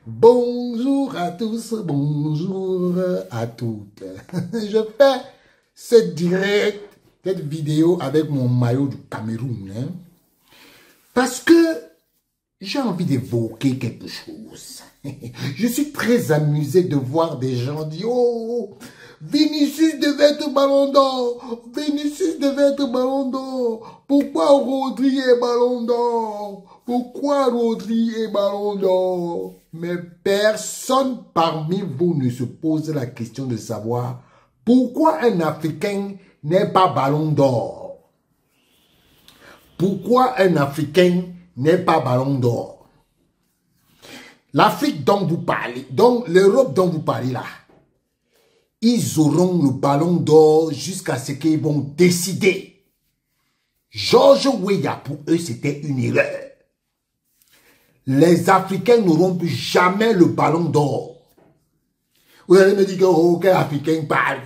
Bonjour à tous, bonjour à toutes. Je fais ce direct, cette vidéo avec mon maillot du Cameroun. Hein, parce que j'ai envie d'évoquer quelque chose. Je suis très amusé de voir des gens dire « Oh, Vinicius devait être ballon d'or. Vinicius devait être ballon d'or. Pourquoi Rodri est ballon d'or? Pourquoi Rodri est ballon d'or ?» Mais personne parmi vous ne se pose la question de savoir pourquoi un Africain n'est pas ballon d'or. Pourquoi un Africain n'est pas ballon d'or? L'Afrique dont vous parlez, donc l'Europe dont vous parlez là, ils auront le ballon d'or jusqu'à ce qu'ils vont décider. George Weah, pour eux, c'était une erreur. Les Africains n'auront plus jamais le ballon d'or. Vous allez me dire que aucun Africain parle.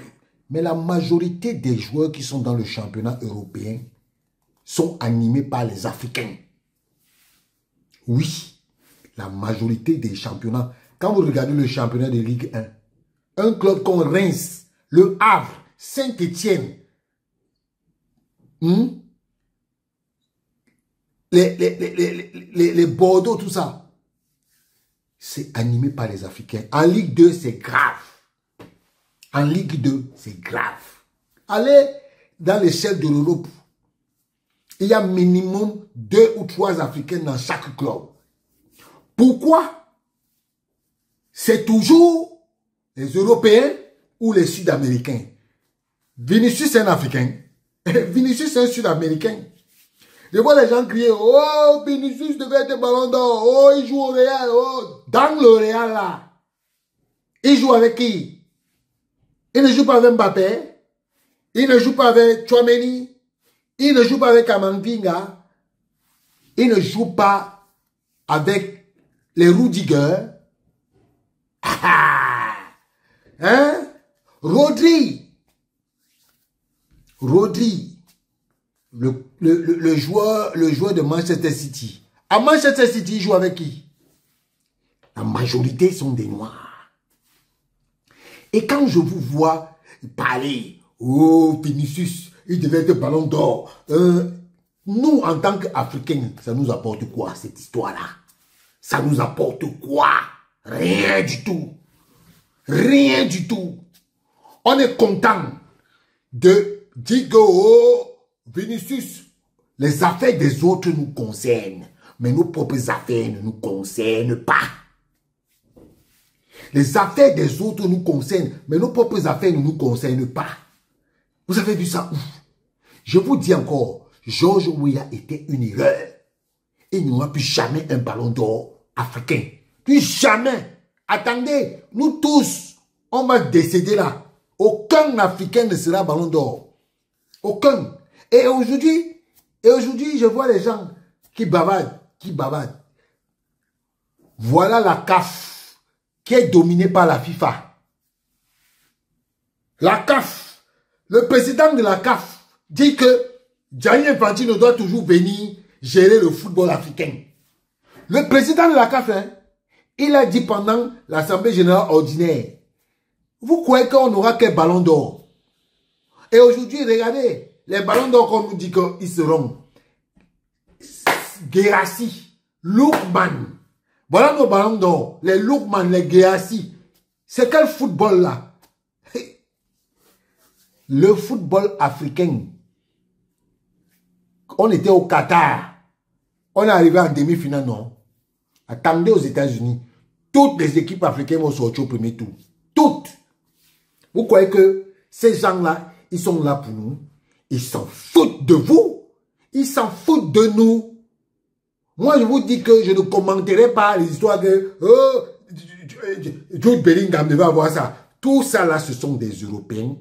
Mais la majorité des joueurs qui sont dans le championnat européen sont animés par les Africains. Oui, la majorité des championnats. Quand vous regardez le championnat de Ligue 1, un club comme Reims, Le Havre, Saint-Étienne, les Bordeaux, tout ça, c'est animé par les Africains. En Ligue 2, c'est grave. En Ligue 2, c'est grave. Allez dans l'échelle de l'Europe, il y a minimum 2 ou 3 Africains dans chaque club. Pourquoi? C'est toujours les Européens ou les Sud-Américains. Vinicius est un Africain. Vinicius est un Sud-Américain. Je vois les gens crier, oh, Vinicius devait être ballon d'or, oh, il joue au Real, oh, dans le Real là. Il joue avec qui? Il ne joue pas avec Mbappé, il ne joue pas avec Tchouaméni, il ne joue pas avec Kamavinga, il ne joue pas avec les Rudiger. Hein? Rodri, le joueur de Manchester City. À Manchester City, il joue avec qui? La majorité sont des Noirs. Et quand je vous vois parler, oh, Vinicius, il devait être ballon d'or. Nous, en tant qu'Africains, ça nous apporte quoi, cette histoire-là? Ça nous apporte quoi? Rien du tout. Rien du tout. On est content de dire que, oh, Vinicius, les affaires des autres nous concernent, mais nos propres affaires ne nous concernent pas. Les affaires des autres nous concernent, mais nos propres affaires ne nous concernent pas. Vous avez vu ça où? Je vous dis encore, George Weah était une erreur. Il n'y aura plus jamais un ballon d'or africain. Plus jamais. Attendez, nous tous, on va décéder là. Aucun Africain ne sera ballon d'or. Aucun. Et aujourd'hui, je vois les gens qui bavardent. Voilà la CAF qui est dominée par la FIFA. La CAF, le président de la CAF dit que Gianni Infantino doit toujours venir gérer le football africain. Le président de la CAF, hein, il a dit pendant l'Assemblée générale ordinaire, vous croyez qu'on n'aura qu'un ballon d'or? Et aujourd'hui, regardez, les ballons d'or qu'on nous dit qu'ils seront Guirassy, Lookman. Voilà nos ballons d'or. Les Lookman, les Guirassy. C'est quel football là? Le football africain. On était au Qatar. On est arrivé en demi-finale, non? Attendez aux États-Unis. Toutes les équipes africaines vont sortir au premier tour. Toutes. Vous croyez que ces gens-là, ils sont là pour nous? Ils s'en foutent de vous. Ils s'en foutent de nous. Moi, je vous dis que je ne commenterai pas les histoires que oh, Jude Bellingham devait avoir ça. Tout ça là, ce sont des Européens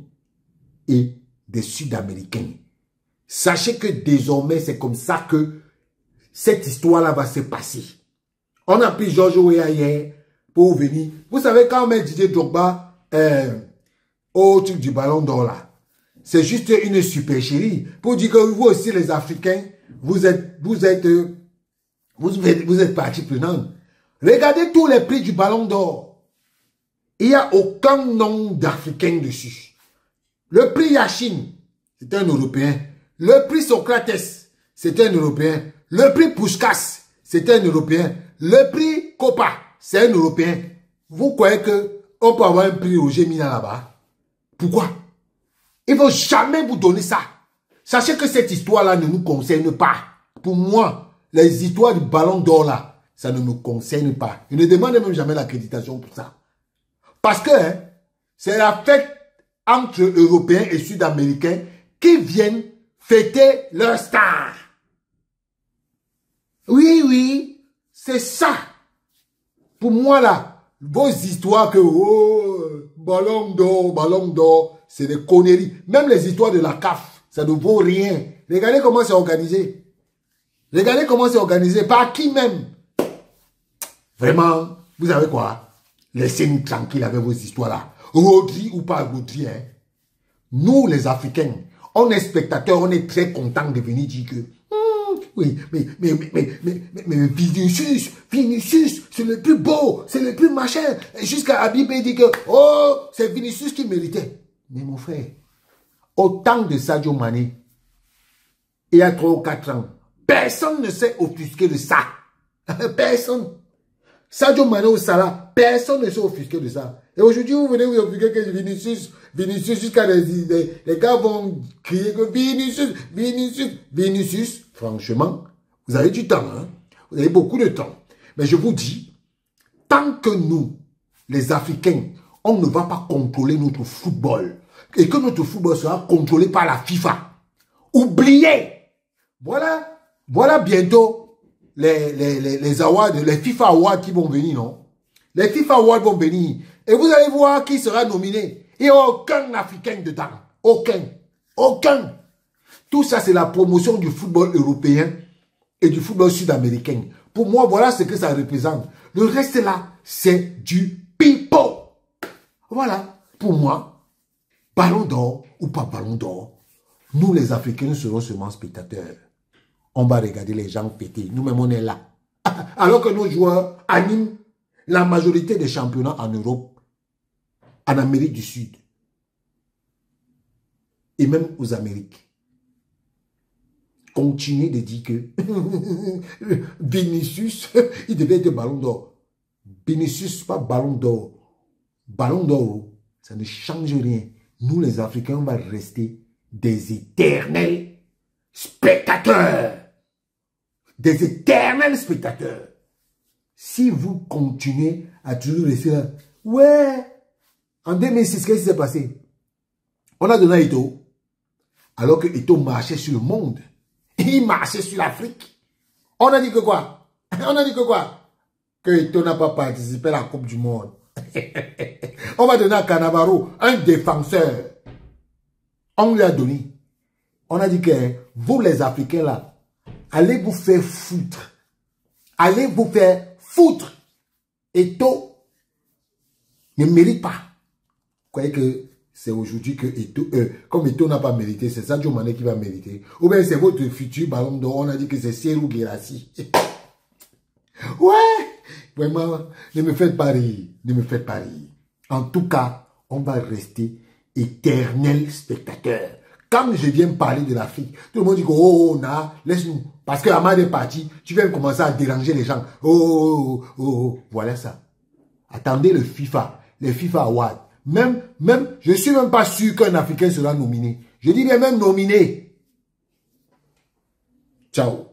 et des Sud-Américains. Sachez que désormais, c'est comme ça que cette histoire-là va se passer. On a pris George Weah hier pour venir. Vous savez, quand on met Didier Drogba au truc du ballon d'or là, c'est juste une supercherie pour dire que vous aussi les Africains, vous êtes partie prenante. Regardez tous les prix du Ballon d'Or. Il n'y a aucun nom d'Africain dessus. Le prix Yachine, c'est un Européen. Le prix Socrates, c'est un Européen. Le prix Puskas, c'est un Européen. Le prix Copa, c'est un Européen. Vous croyez qu'on peut avoir un prix Roger Mina là-bas? Pourquoi? Ils ne vont jamais vous donner ça. Sachez que cette histoire-là ne nous concerne pas. Pour moi, les histoires du Ballon d'Or là, ça ne me concerne pas. Je ne demande même jamais l'accréditation pour ça. Parce que c'est la fête entre Européens et Sud-Américains qui viennent fêter leur star. Oui, oui, c'est ça. Pour moi là, vos histoires que Ballon d'Or, c'est des conneries. Même les histoires de la CAF, ça ne vaut rien. Regardez comment c'est organisé. Regardez comment c'est organisé. Par qui même? Vraiment, vous savez quoi? Laissez-nous tranquilles avec vos histoires-là. Rodri ou pas Rodri, hein? Nous, les Africains, on est spectateurs, on est très contents de venir dire que oui, mais Vinicius, c'est le plus beau, c'est le plus machin. Jusqu'à Habibé dit que, oh, c'est Vinicius qui méritait. Mais mon frère, au temps de Sadio Mané, il y a 3 ou 4 ans, personne ne s'est offusqué de ça. Personne. Sadio Mané ou Salah, personne ne s'est offusqué de ça. Et aujourd'hui, vous venez vous offusquer que Vinicius, jusqu'à les gars vont crier que Vinicius. Franchement, vous avez du temps, hein? Vous avez beaucoup de temps. Mais je vous dis, tant que nous, les Africains, on ne va pas contrôler notre football et que notre football sera contrôlé par la FIFA, oubliez. Voilà bientôt les awards, les FIFA Awards qui vont venir, non? Les FIFA Awards vont venir. Et vous allez voir qui sera nominé. Il n'y a aucun Africain dedans. Aucun. Aucun. Tout ça, c'est la promotion du football européen et du football sud-américain. Pour moi, voilà ce que ça représente. Le reste là, c'est du pipeau. Voilà. Pour moi, Ballon d'Or ou pas Ballon d'Or, nous les Africains, nous serons seulement spectateurs. On va regarder les gens péter. Nous-mêmes, on est là. Alors que nos joueurs animent la majorité des championnats en Europe, en Amérique du Sud et même aux Amériques. Continuez de dire que Vinicius, il devait être Ballon d'Or. Vinicius, pas Ballon d'Or. Ballon d'Or, ça ne change rien. Nous, les Africains, on va rester des éternels spectateurs. Des éternels spectateurs. Si vous continuez à toujours rester là, ouais, en 2006, qu'est-ce qui s'est passé? On a donné à Eto'o, alors que Eto'o marchait sur le monde. Il marchait sur l'Afrique. On a dit que quoi? On a dit que quoi? Que Eto'o n'a pas participé à la Coupe du Monde. On va donner à Cannavaro, un défenseur. On lui a donné. On a dit que vous les Africains là, allez vous faire foutre. Allez vous faire foutre. Eto'o ne mérite pas. Vous croyez que c'est aujourd'hui que Eto'o, comme Eto'o n'a pas mérité, c'est Sadio Mané qui va mériter. Ou bien c'est votre futur Ballon d'Or, on a dit que c'est Serhou Guirassy. Ouais, vraiment, ne me faites pas rire, ne me faites pas rire. En tout cas, on va rester éternel spectateur. Quand je viens parler de l'Afrique, tout le monde dit que, oh, na, laisse-nous. Parce que Amad est parti, tu viens commencer à déranger les gens. Voilà ça. Attendez le FIFA, les FIFA Awards. Même, je suis même pas sûr qu'un Africain sera nominé. Je dis bien même nominé. Ciao.